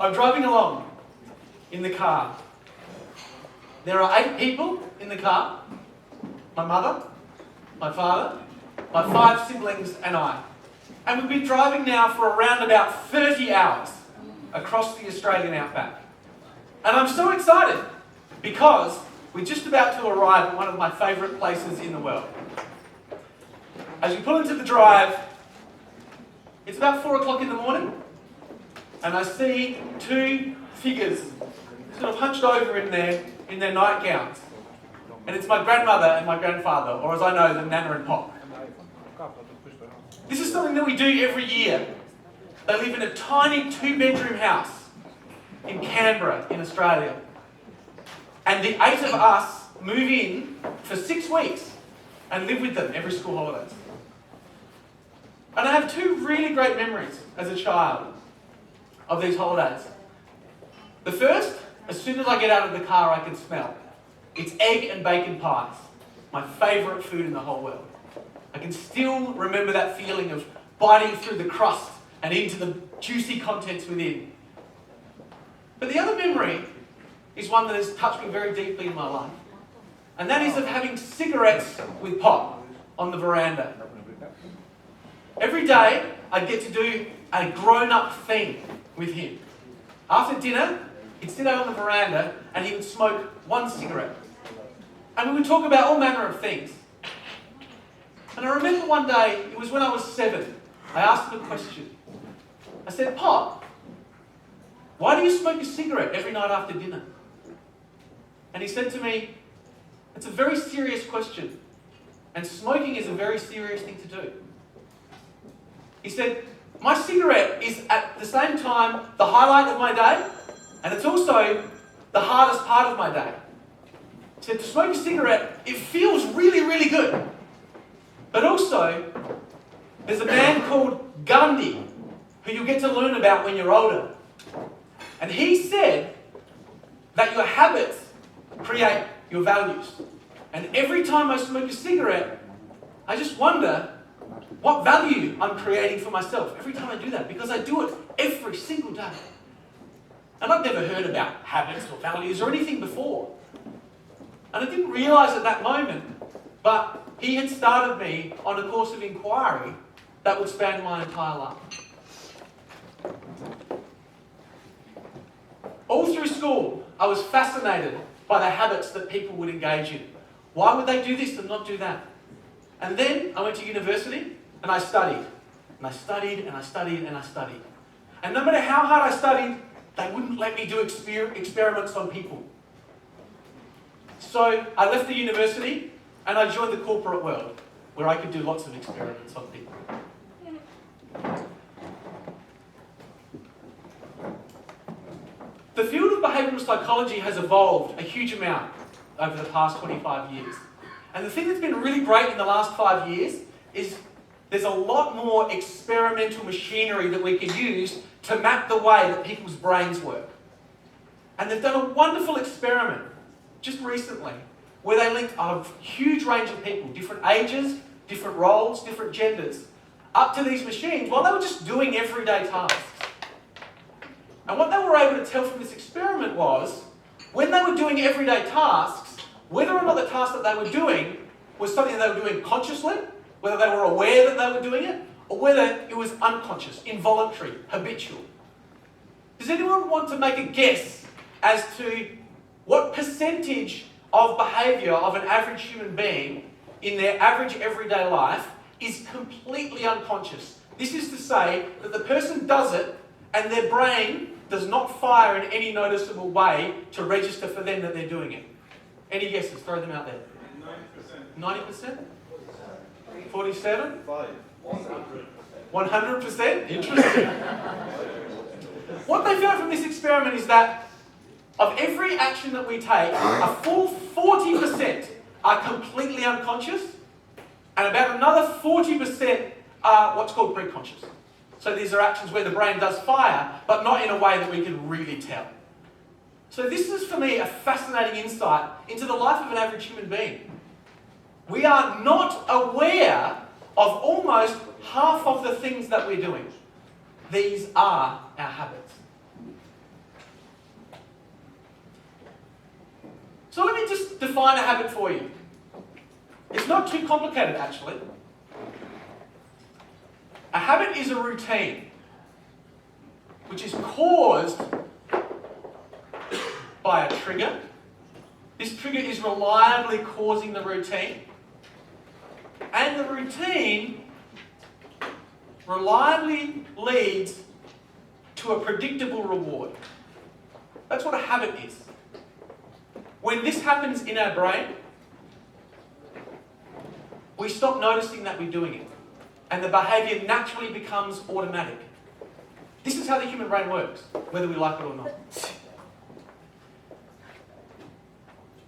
I'm driving along in the car. There are 8 people in the car. My mother, my father, my 5 siblings and I. And we've been driving now for around about 30 hours across the Australian outback. And I'm so excited because we're just about to arrive at one of my favourite places in the world. As we pull into the drive, it's about 4 o'clock in the morning, and I see 2 figures sort of hunched over in their nightgowns. And it's my grandmother and my grandfather, or as I know them, Nana and Pop. This is something that we do every year. They live in a tiny 2-bedroom house in Canberra, in Australia. And the 8 of us move in for 6 weeks and live with them every school holidays. And I have 2 really great memories as a child of these holidays. The first, as soon as I get out of the car, I can smell. It's egg and bacon pies, my favourite food in the whole world. I can still remember that feeling of biting through the crust and into the juicy contents within. But the other memory is one that has touched me very deeply in my life. And that is of having cigarettes with Pop on the veranda. Every day, I'd get to do a grown-up thing with him. After dinner, he'd sit out on the veranda and he would smoke 1 cigarette. And we would talk about all manner of things. And I remember one day, it was when I was 7, I asked him a question. I said, "Pop, why do you smoke a cigarette every night after dinner?" And he said to me, "It's a very serious question, and smoking is a very serious thing to do." He said, "My cigarette is at the same time the highlight of my day, and it's also the hardest part of my day." He said, "To smoke a cigarette, it feels really, really good. But also, there's a man called Gandhi, who you'll get to learn about when you're older. And he said that your habits create your values. And every time I smoke a cigarette, I just wonder what value I'm creating for myself every time I do that, because I do it every single day." And I'd never heard about habits or values or anything before. And I didn't realise at that moment, but he had started me on a course of inquiry that would span my entire life. All through school, I was fascinated by the habits that people would engage in. Why would they do this and not do that? And then I went to university and I studied. And I studied and I studied and I studied. And no matter how hard I studied, they wouldn't let me do experiments on people. So I left the university and I joined the corporate world, where I could do lots of experiments on people. The field of behavioural psychology has evolved a huge amount over the past 25 years. And the thing that's been really great in the last 5 years is there's a lot more experimental machinery that we can use to map the way that people's brains work. And they've done a wonderful experiment just recently where they linked a huge range of people, different ages, different roles, different genders, up to these machines while they were just doing everyday tasks. And what they were able to tell from this experiment was, when they were doing everyday tasks, whether or not the task that they were doing was something that they were doing consciously, whether they were aware that they were doing it, or whether it was unconscious, involuntary, habitual. Does anyone want to make a guess as to what percentage of behaviour of an average human being in their average everyday life is completely unconscious? This is to say that the person does it and their brain does not fire in any noticeable way to register for them that they're doing it. Any guesses? Throw them out there. 90%. 90%? 47? 100%? Interesting. What they found from this experiment is that of every action that we take, a full 40% are completely unconscious, and about another 40% are what's called preconscious. So these are actions where the brain does fire, but not in a way that we can really tell. So this is, for me, a fascinating insight into the life of an average human being. We are not aware of almost half of the things that we're doing. These are our habits. So let me just define a habit for you. It's not too complicated, actually. A habit is a routine which is caused by a trigger. This trigger is reliably causing the routine. And the routine reliably leads to a predictable reward. That's what a habit is. When this happens in our brain, we stop noticing that we're doing it. And the behaviour naturally becomes automatic. This is how the human brain works, whether we like it or not.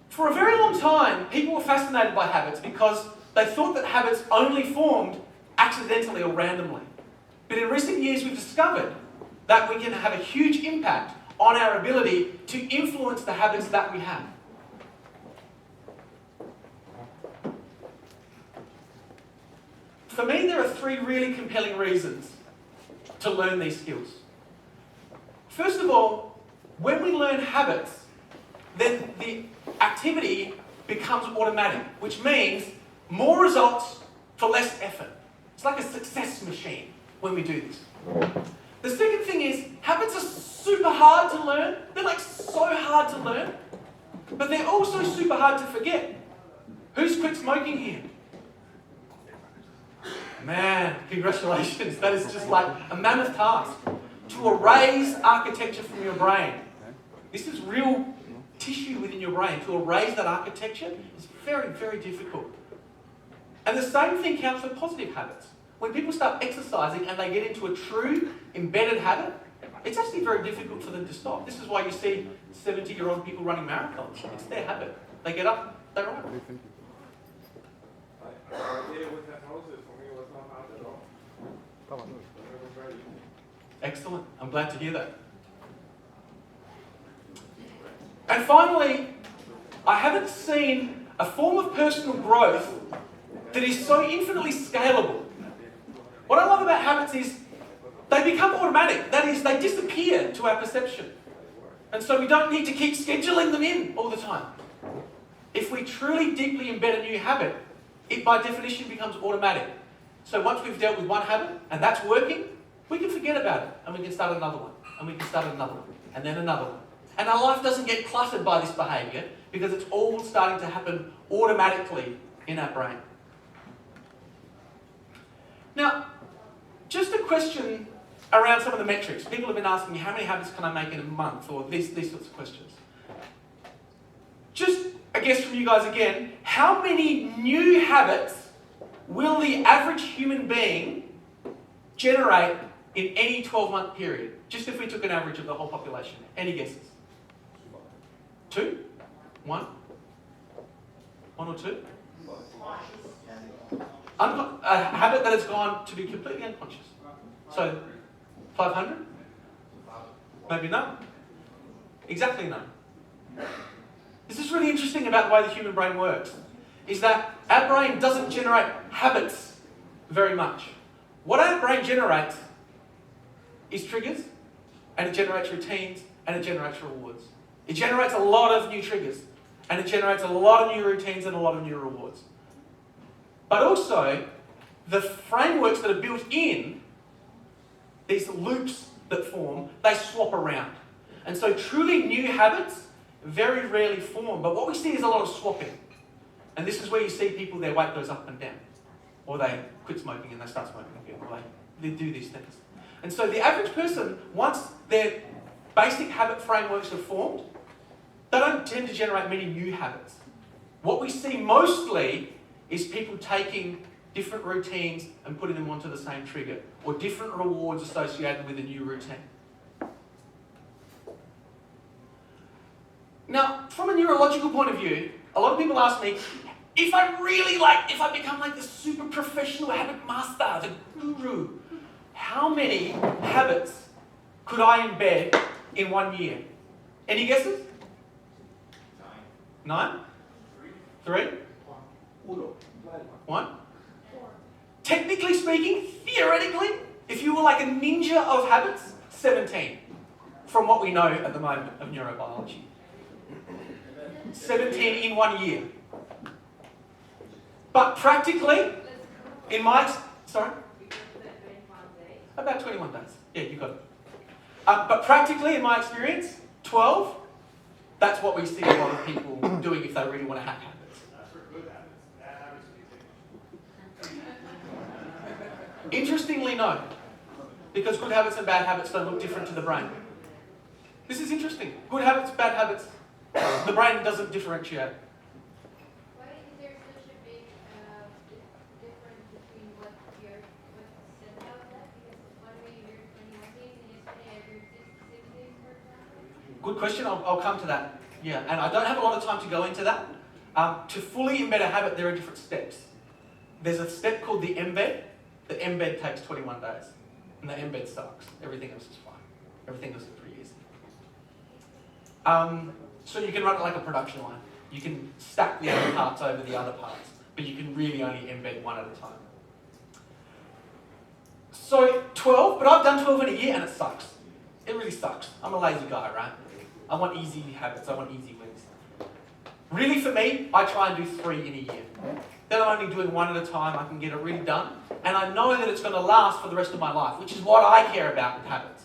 For a very long time, people were fascinated by habits because they thought that habits only formed accidentally or randomly. But in recent years, we've discovered that we can have a huge impact on our ability to influence the habits that we have. For me, there are 3 really compelling reasons to learn these skills. First of all, when we learn habits, then the activity becomes automatic, which means more results for less effort. It's like a success machine when we do this. The second thing is, habits are super hard to learn. They're like so hard to learn, but they're also super hard to forget. Who's quit smoking here? Man, congratulations. That is just like a mammoth task. To erase architecture from your brain. This is real tissue within your brain. To erase that architecture is very, very difficult. And the same thing counts for positive habits. When people start exercising and they get into a true embedded habit, it's actually very difficult for them to stop. This is why you see 70-year-old people running marathons. It's their habit. They get up, they run. Excellent. I'm glad to hear that. And finally, I haven't seen a form of personal growth that is so infinitely scalable. What I love about habits is they become automatic. That is, they disappear to our perception. And so we don't need to keep scheduling them in all the time. If we truly deeply embed a new habit, it by definition becomes automatic. So once we've dealt with one habit and that's working, we can forget about it and we can start another one. And we can start another one. And then another one. And our life doesn't get cluttered by this behaviour because it's all starting to happen automatically in our brain. Now, just a question around some of the metrics. People have been asking me, how many habits can I make in a month? Or these sorts of questions. Just a guess from you guys again, how many new habits will the average human being generate in any 12-month period? Just if we took an average of the whole population. Any guesses? 2? 1? 1 or 2? A habit that has gone to be completely unconscious. So, 500? Maybe none. Exactly none. This is really interesting about the way the human brain works, is that our brain doesn't generate habits very much. What our brain generates is triggers, and it generates routines, and it generates rewards. It generates a lot of new triggers, and it generates a lot of new routines and a lot of new rewards. But also, the frameworks that are built in, these loops that form, they swap around. And so truly new habits very rarely form, but what we see is a lot of swapping. And this is where you see people, their weight goes up and down. Or they quit smoking and they start smoking again, or they do these things. And so the average person, once their basic habit frameworks are formed, they don't tend to generate many new habits. What we see mostly is people taking different routines and putting them onto the same trigger, or different rewards associated with a new routine. Now, from a neurological point of view, a lot of people ask me, if I become like the super professional habit master, the guru, how many habits could I embed in 1 year? Any guesses? 9? 3? 1? Technically speaking, theoretically, if you were like a ninja of habits, 17, from what we know at the moment of neurobiology. 17 in 1 year. But practically, in my... Sorry? About 21 days. Yeah, you got it. But practically, in my experience, 12, that's what we see a lot of people doing if they really want to hack habits. Interestingly, no. Because good habits and bad habits don't look different to the brain. This is interesting. Good habits, bad habits, the brain doesn't differentiate. Why is there such a big difference between what said about that? Because one way you hear 21 days and yesterday I heard 66 days, for example. Good question. I'll come to that. Yeah, and I don't have a lot of time to go into that. To fully embed a habit, there are different steps. There's a step called the embed. The embed takes 21 days. And the embed sucks. Everything else is fine. Everything else is pretty easy. So you can run it like a production line. You can stack the other parts over the other parts, but you can really only embed one at a time. So 12, but I've done 12 in a year and it sucks. It really sucks. I'm a lazy guy, right? I want easy habits. I want easy wins. Really, for me, I try and do 3 in a year. Then I'm only doing 1 at a time. I can get it really done. And I know that it's going to last for the rest of my life, which is what I care about with habits.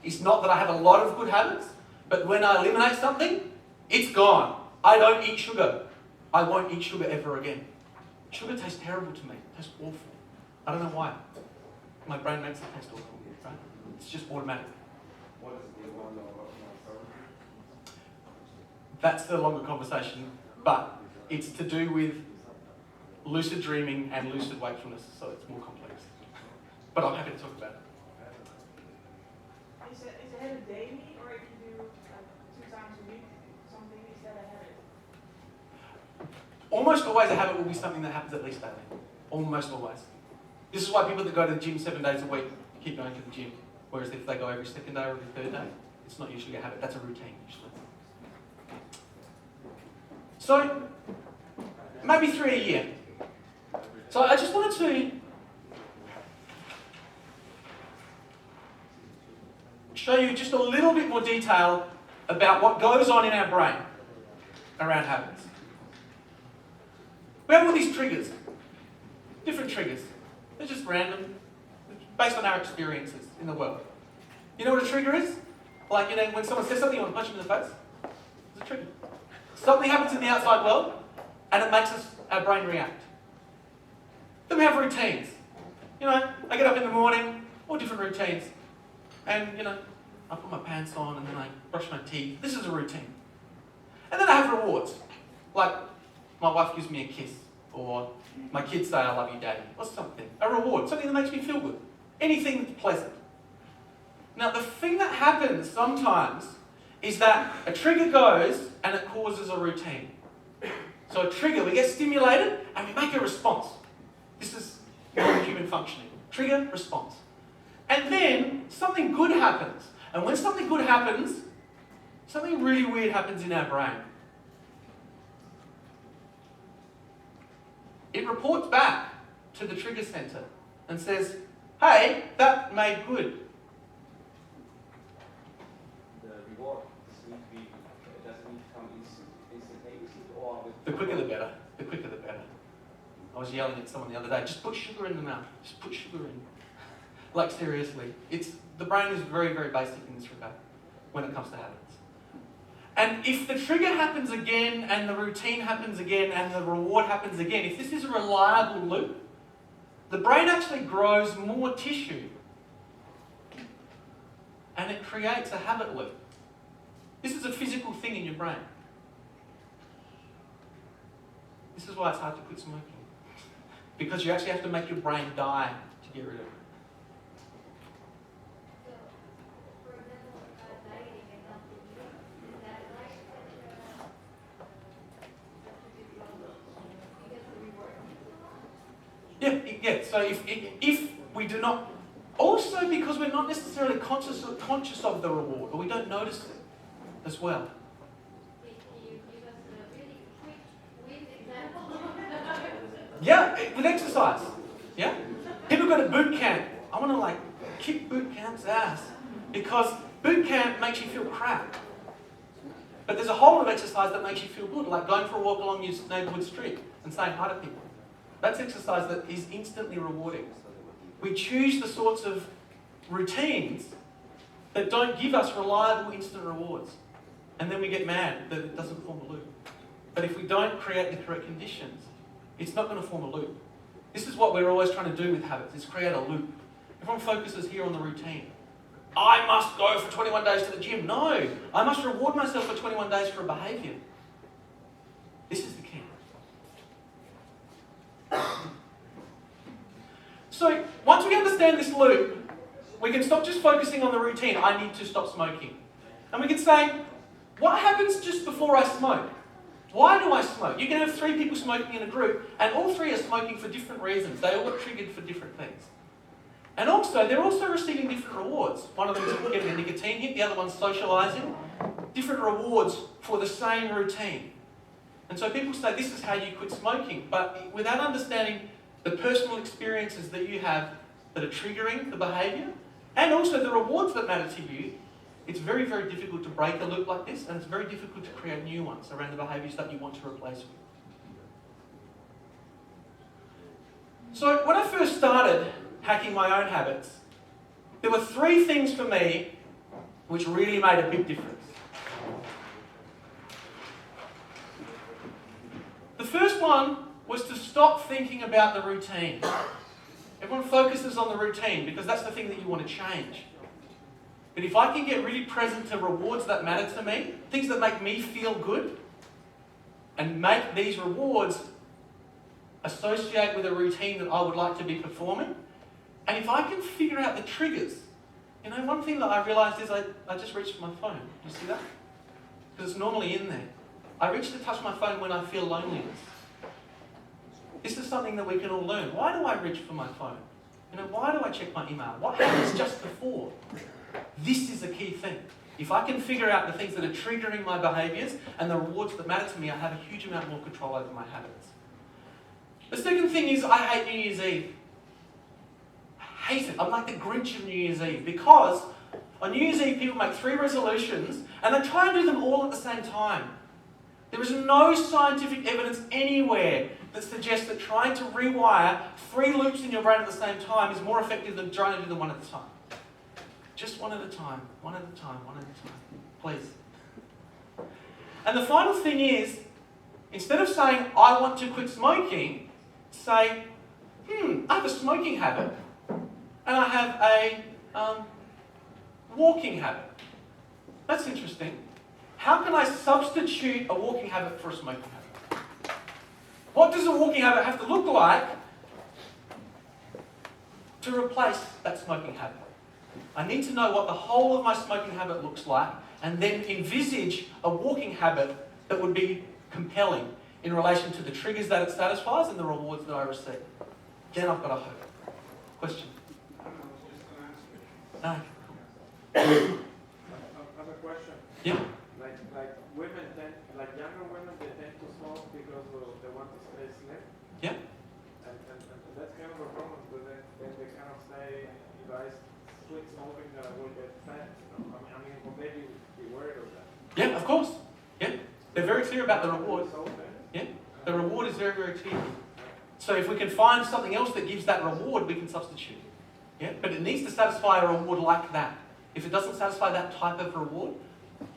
It's not that I have a lot of good habits, but when I eliminate something, it's gone. I don't eat sugar. I won't eat sugar ever again. Sugar tastes terrible to me. It tastes awful. I don't know why. My brain makes it taste awful, right? It's just automatic. What is the one about? That's the longer conversation, but it's to do with lucid dreaming and lucid wakefulness, so it's more complex. But I'm happy to talk about it. Is it a habit daily, or if you do 2 times a week, something is that a habit? Almost always a habit will be something that happens at least daily. Almost always. This is why people that go to the gym 7 days a week keep going to the gym. Whereas if they go every second day or every third day, it's not usually a habit. That's a routine usually. So, maybe 3 a year. So I just wanted to show you just a little bit more detail about what goes on in our brain around habits. We have all these triggers, different triggers. They're just random, based on our experiences in the world. You know what a trigger is? Like, you know, when someone says something, you want to punch them in the face? It's a trigger. Something happens in the outside world, and it makes our brain react. Then we have routines. You know, I get up in the morning, all different routines. And, you know, I put my pants on and then I brush my teeth. This is a routine. And then I have rewards. Like, my wife gives me a kiss, or my kids say, I love you, Daddy, or something. A reward, something that makes me feel good. Anything that's pleasant. Now, the thing that happens sometimes is that a trigger goes and it causes a routine. So a trigger, we get stimulated and we make a response. This is human functioning. Trigger, response. And then something good happens. And when something good happens, something really weird happens in our brain. It reports back to the trigger center and says, hey, that made good. The reward doesn't need to come instantaneously, or with The quicker the better. The quicker the better. I was yelling at someone the other day, just put sugar in the mouth. Just put sugar in. Like, seriously. The brain is very, very basic in this regard when it comes to habits. And if the trigger happens again, and the routine happens again, and the reward happens again, if this is a reliable loop, the brain actually grows more tissue. And it creates a habit loop. This is a physical thing in your brain. This is why it's hard to quit smoking. Because you actually have to make your brain die to get rid of it. So, for example, dieting and not eating, is that like because the reward? Yeah. So if we do not, also because we're not necessarily conscious of the reward, or we don't notice it as well. Can you give us a really quick with example? Yeah, with exercise. Yeah? People go to boot camp. I want to kick boot camp's ass. Because boot camp makes you feel crap. But there's a whole lot of exercise that makes you feel good, like going for a walk along your neighbourhood street and saying hi to people. That's exercise that is instantly rewarding. We choose the sorts of routines that don't give us reliable instant rewards. And then we get mad that it doesn't form a loop. But if we don't create the correct conditions, it's not going to form a loop. This is what we're always trying to do with habits, is create a loop. Everyone focuses here on the routine. I must go for 21 days to the gym. No, I must reward myself for 21 days for a behaviour. This is the key. So, once we understand this loop, we can stop just focusing on the routine. I need to stop smoking. And we can say, what happens just before I smoke? Why do I smoke? You can have 3 people smoking in a group, and all 3 are smoking for different reasons. They all got triggered for different things. And also, they're also receiving different rewards. One of them is getting a nicotine hit, the other one's socialising. Different rewards for the same routine. And so people say this is how you quit smoking, but without understanding the personal experiences that you have that are triggering the behaviour, and also the rewards that matter to you, it's very, very difficult to break a loop like this, and it's very difficult to create new ones around the behaviours that you want to replace with. So when I first started hacking my own habits, there were 3 things for me which really made a big difference. The first one was to stop thinking about the routine. Everyone focuses on the routine because that's the thing that you want to change. But if I can get really present to rewards that matter to me, things that make me feel good, and make these rewards associate with a routine that I would like to be performing, and if I can figure out the triggers, one thing that I realised is I just reached for my phone. You see that? Because it's normally in there. I reach to touch my phone when I feel loneliness. This is something that we can all learn. Why do I reach for my phone? Why do I check my email? What happens just before? This is a key thing. If I can figure out the things that are triggering my behaviours and the rewards that matter to me, I have a huge amount more control over my habits. The second thing is I hate New Year's Eve. I hate it. I'm like the Grinch of New Year's Eve because on New Year's Eve people make 3 resolutions and they try and do them all at the same time. There is no scientific evidence anywhere that suggests that trying to rewire 3 loops in your brain at the same time is more effective than trying to do them one at a time. Just one at a time, one at a time, one at a time. Please. And the final thing is, instead of saying, I want to quit smoking, say, I have a smoking habit and I have a walking habit. That's interesting. How can I substitute a walking habit for a smoking habit? What does a walking habit have to look like to replace that smoking habit? I need to know what the whole of my smoking habit looks like and then envisage a walking habit that would be compelling in relation to the triggers that it satisfies and the rewards that I receive. Then I've got a hope. Question? No. I have a question. Yeah. Like women tend, like younger women, they tend to smoke because they want to stay slim. Yeah. And that's kind of a problem because then they kind of say, if I quit smoking, that I will get fat. I mean, will they be worried of that? Yeah, of course. Yeah. They're very clear about the reward. Yeah. The reward is very, very clear. So if we can find something else that gives that reward, we can substitute. Yeah. But it needs to satisfy a reward like that. If it doesn't satisfy that type of reward,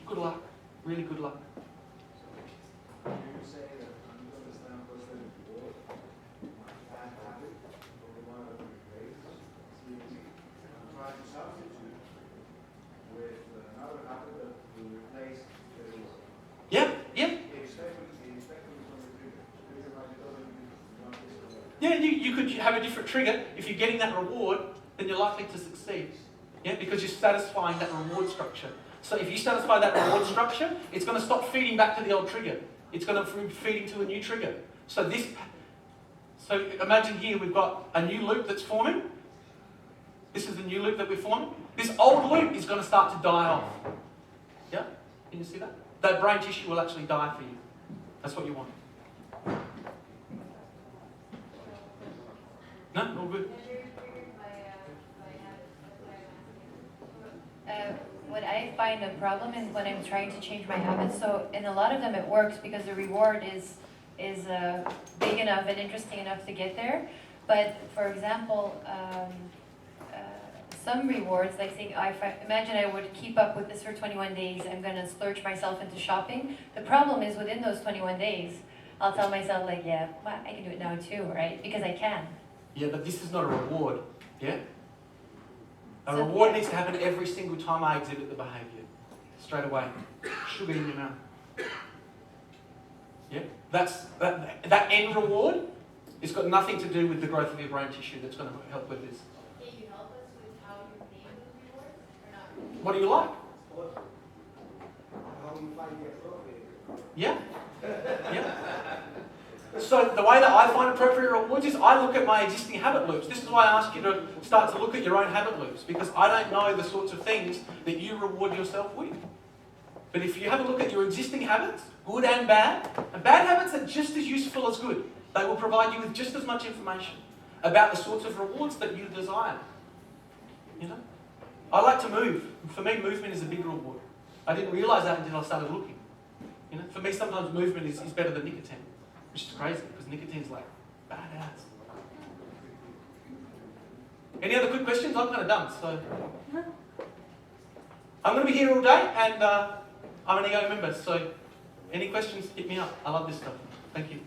good luck. Really good luck. So you say that I'm going to stand for the reward, my bad habit, or the one that replaces smoking. I'm trying to substitute with another habit that will replace the reward. Yeah, yeah. Expecting from the trigger. Trigger might be totally different. Yeah, you could have a different trigger. If you're getting that reward, then you're likely to succeed. Yeah, because you're satisfying that reward structure. So if you satisfy that reward structure, it's going to stop feeding back to the old trigger. It's going to feed into a new trigger. So imagine here we've got a new loop that's forming. This is the new loop that we're forming. This old loop is going to start to die off. Yeah? Can you see that? That brain tissue will actually die for you. That's what you want. No? All good? What I've find a problem is when I'm trying to change my habits. So in a lot of them it works because the reward is big enough and interesting enough to get there. But for example, some rewards, like saying, imagine I would keep up with this for 21 days, I'm going to splurge myself into shopping. The problem is within those 21 days, I'll tell myself like, yeah, well, I can do it now too, right? Because I can. Yeah, but this is not a reward, yeah? A So, reward yeah. needs to happen every single time I exhibit the behaviour. Straight away. Sugar in your mouth. Yeah? That end reward, it's got nothing to do with the growth of your brain tissue that's going to help with this. Can you help us with how you name those rewards or not? What do you like? How you find the appropriate? Yeah? Yeah? So the way that I find appropriate rewards is I look at my existing habit loops. This is why I ask you to start to look at your own habit loops, because I don't know the sorts of things that you reward yourself with. But if you have a look at your existing habits, good and bad habits are just as useful as good. They will provide you with just as much information about the sorts of rewards that you desire. You know? I like to move. For me, movement is a big reward. I didn't realise that until I started looking. You know? For me, sometimes movement is better than nicotine. Which is crazy, because nicotine's like badass. Any other quick questions? I'm kind of done, so. I'm going to be here all day, and I'm an EO member, so any questions, hit me up. I love this stuff. Thank you.